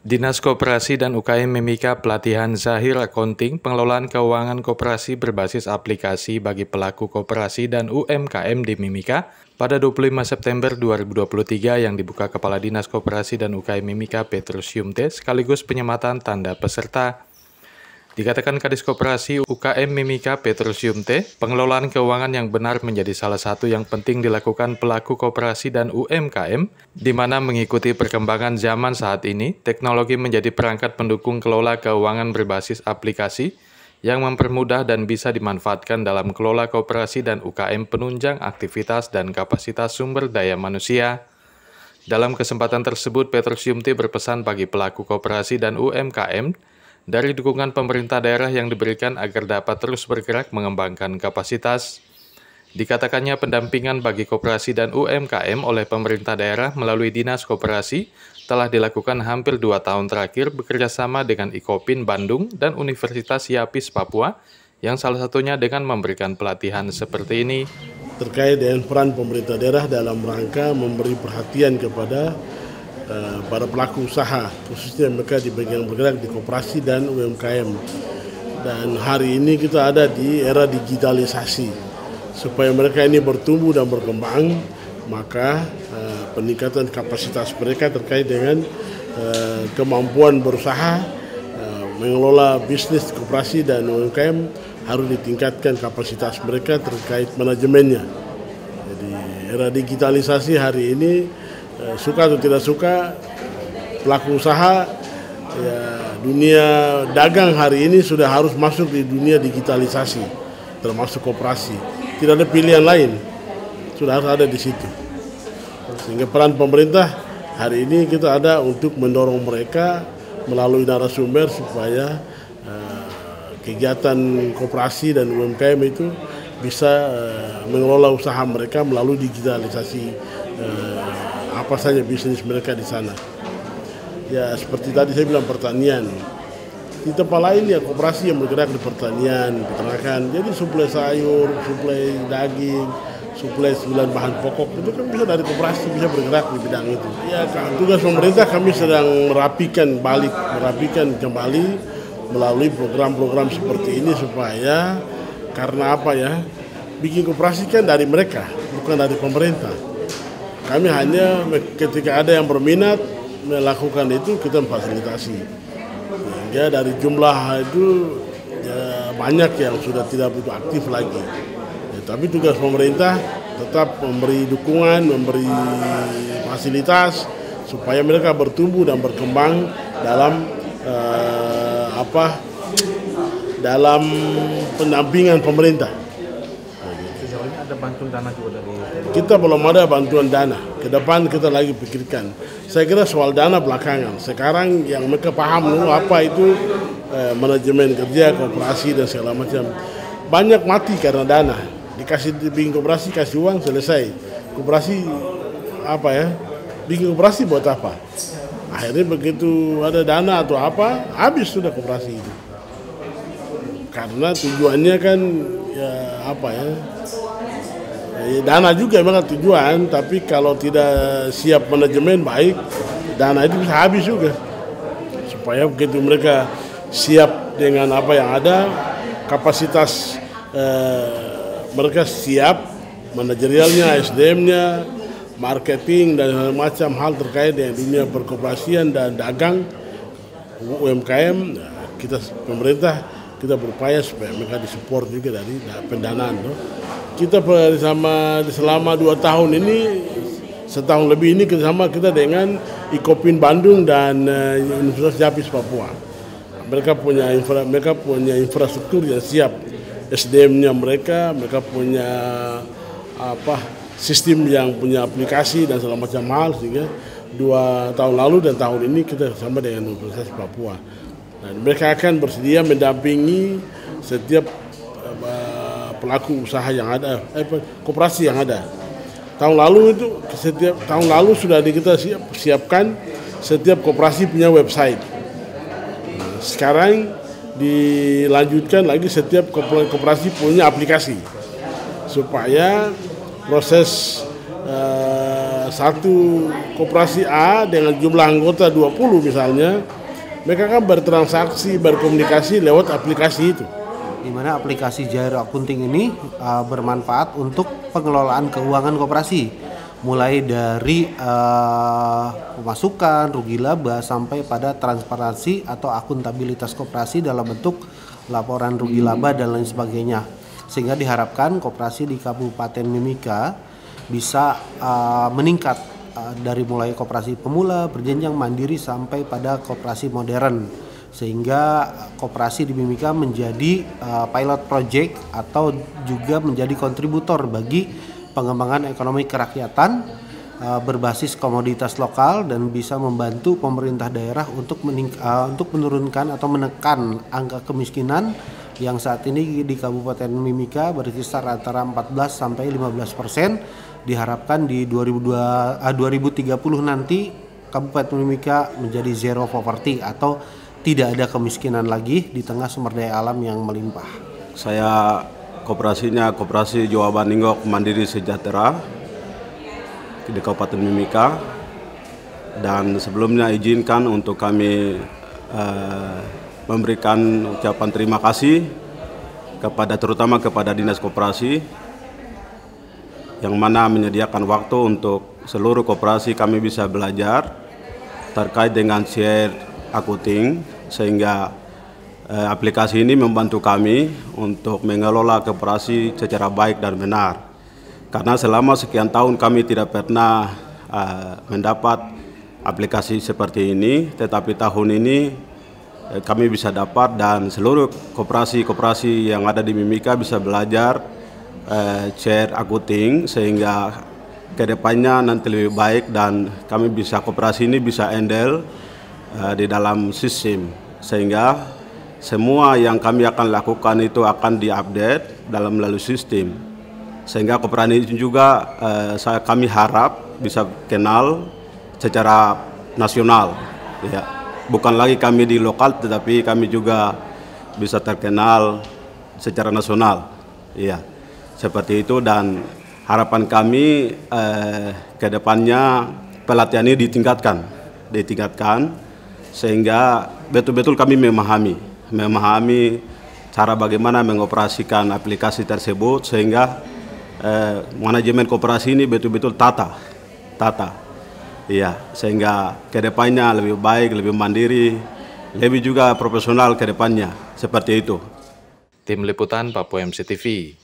Dinas Koperasi dan UKM Mimika pelatihan Zahir Accounting pengelolaan keuangan koperasi berbasis aplikasi bagi pelaku koperasi dan UMKM di Mimika pada 25 September 2023 yang dibuka Kepala Dinas Koperasi dan UKM Mimika Petrus Yumte sekaligus penyematan tanda peserta. Dikatakan Kadis Koperasi UKM Mimika Petrus Yumte, pengelolaan keuangan yang benar menjadi salah satu yang penting dilakukan pelaku koperasi dan UMKM, di mana mengikuti perkembangan zaman saat ini, teknologi menjadi perangkat pendukung kelola keuangan berbasis aplikasi yang mempermudah dan bisa dimanfaatkan dalam kelola koperasi dan UKM penunjang aktivitas dan kapasitas sumber daya manusia. Dalam kesempatan tersebut, Petrus Yumte berpesan bagi pelaku koperasi dan UMKM dari dukungan pemerintah daerah yang diberikan agar dapat terus bergerak mengembangkan kapasitas. Dikatakannya pendampingan bagi koperasi dan UMKM oleh pemerintah daerah melalui Dinas Koperasi telah dilakukan hampir 2 tahun terakhir bekerjasama dengan IKOPIN Bandung dan Universitas Yapis Papua, yang salah satunya dengan memberikan pelatihan seperti ini. Terkait dengan peran pemerintah daerah dalam rangka memberi perhatian kepada para pelaku usaha, khususnya mereka di bagian bergerak di koperasi dan UMKM. Dan hari ini kita ada di era digitalisasi. Supaya mereka ini bertumbuh dan berkembang, maka peningkatan kapasitas mereka terkait dengan kemampuan berusaha, mengelola bisnis koperasi dan UMKM harus ditingkatkan kapasitas mereka terkait manajemennya. Jadi era digitalisasi hari ini, suka atau tidak suka, pelaku usaha, dunia dagang hari ini sudah harus masuk di dunia digitalisasi, termasuk koperasi. Tidak ada pilihan lain, sudah harus ada di situ. Sehingga peran pemerintah hari ini kita ada untuk mendorong mereka melalui narasumber supaya kegiatan koperasi dan UMKM itu bisa mengelola usaha mereka melalui digitalisasi apa saja bisnis mereka di sana. Ya seperti tadi saya bilang pertanian. Di tempat lain ya koperasi yang bergerak di pertanian, peternakan. Jadi suplai sayur, suplai daging, suplai 9 bahan pokok itu kan bisa dari koperasi, bisa bergerak di bidang itu. Ya tugas pemerintah kami sedang merapikan kembali melalui program-program seperti ini supaya karena apa ya? Bikin koperasi kan dari mereka, bukan dari pemerintah. Kami hanya ketika ada yang berminat melakukan itu kita memfasilitasi. Hingga dari jumlah itu ya, banyak yang sudah tidak begitu aktif lagi. Ya, tapi tugas pemerintah tetap memberi dukungan, memberi fasilitas supaya mereka bertumbuh dan berkembang dalam dalam pendampingan pemerintah. Sejauh ini ada bantuan dana juga dari kita belum ada bantuan dana. Ke depan kita lagi pikirkan. Saya kira soal dana belakangan. Sekarang yang mereka paham dulu apa itu manajemen kerja, koperasi dan segala macam. Banyak mati karena dana. Dikasih bikin koperasi, kasih uang, selesai. Koperasi apa ya? Bikin koperasi buat apa? Akhirnya begitu ada dana atau apa, habis sudah koperasi itu. Karena tujuannya kan ya apa ya? Dana juga memang tujuan, tapi kalau tidak siap manajemen baik, dana itu bisa habis juga. Supaya begitu mereka siap dengan apa yang ada, kapasitas mereka siap, manajerialnya, SDM-nya, marketing dan macam hal terkait dengan dunia perkoperasian dan dagang, UMKM, kita pemerintah kita berupaya supaya mereka disupport juga dari pendanaan. Kita selama 2 tahun ini, setahun lebih ini kerjasama kita dengan IKOPIN Bandung dan Universitas Yapis Papua. Mereka punya infrastruktur yang siap, SDM-nya mereka punya sistem yang punya aplikasi dan segala macam hal, sehingga 2 tahun lalu dan tahun ini kita bersama dengan Universitas Papua. Dan mereka akan bersedia mendampingi setiap pelaku usaha yang ada, koperasi yang ada. Tahun lalu sudah kita siapkan setiap koperasi punya website. Sekarang dilanjutkan lagi setiap koperasi punya aplikasi supaya proses satu koperasi A dengan jumlah anggota 20 misalnya mereka kan bertransaksi, berkomunikasi lewat aplikasi itu. Di mana aplikasi Jairo Akunting ini bermanfaat untuk pengelolaan keuangan koperasi, mulai dari pemasukan, rugi laba, sampai pada transparansi atau akuntabilitas koperasi dalam bentuk laporan rugi laba dan lain sebagainya. Sehingga diharapkan koperasi di Kabupaten Mimika bisa meningkat dari mulai koperasi pemula, berjenjang, mandiri, sampai pada koperasi modern, sehingga koperasi di Mimika menjadi pilot project atau juga menjadi kontributor bagi pengembangan ekonomi kerakyatan berbasis komoditas lokal dan bisa membantu pemerintah daerah untuk menurunkan atau menekan angka kemiskinan yang saat ini di Kabupaten Mimika berkisar antara 14 sampai 15%. Diharapkan di 2030 nanti Kabupaten Mimika menjadi zero poverty atau tidak ada kemiskinan lagi di tengah sumber daya alam yang melimpah. Saya koperasinya Koperasi Jawa Baninggok Mandiri Sejahtera di Kabupaten Mimika, dan sebelumnya izinkan untuk kami memberikan ucapan terima kasih terutama kepada Dinas Koperasi yang mana menyediakan waktu untuk seluruh koperasi kami bisa belajar terkait dengan share akunting, sehingga aplikasi ini membantu kami untuk mengelola koperasi secara baik dan benar. Karena selama sekian tahun kami tidak pernah mendapat aplikasi seperti ini, tetapi tahun ini kami bisa dapat, dan seluruh koperasi yang ada di Mimika bisa belajar share akunting, sehingga kedepannya nanti lebih baik dan kami bisa koperasi ini bisa handle di dalam sistem, sehingga semua yang kami akan lakukan itu akan diupdate dalam melalui sistem, sehingga koperasi ini juga kami harap bisa kenal secara nasional, ya. Bukan lagi kami di lokal, tetapi kami juga bisa terkenal secara nasional, ya. Seperti itu, dan harapan kami ke depannya pelatihan ini ditingkatkan sehingga betul-betul kami memahami cara bagaimana mengoperasikan aplikasi tersebut, sehingga manajemen koperasi ini betul-betul tata, iya, sehingga ke depannya lebih baik, lebih mandiri, lebih juga profesional ke depannya, seperti itu. Tim Liputan Papua MCTV.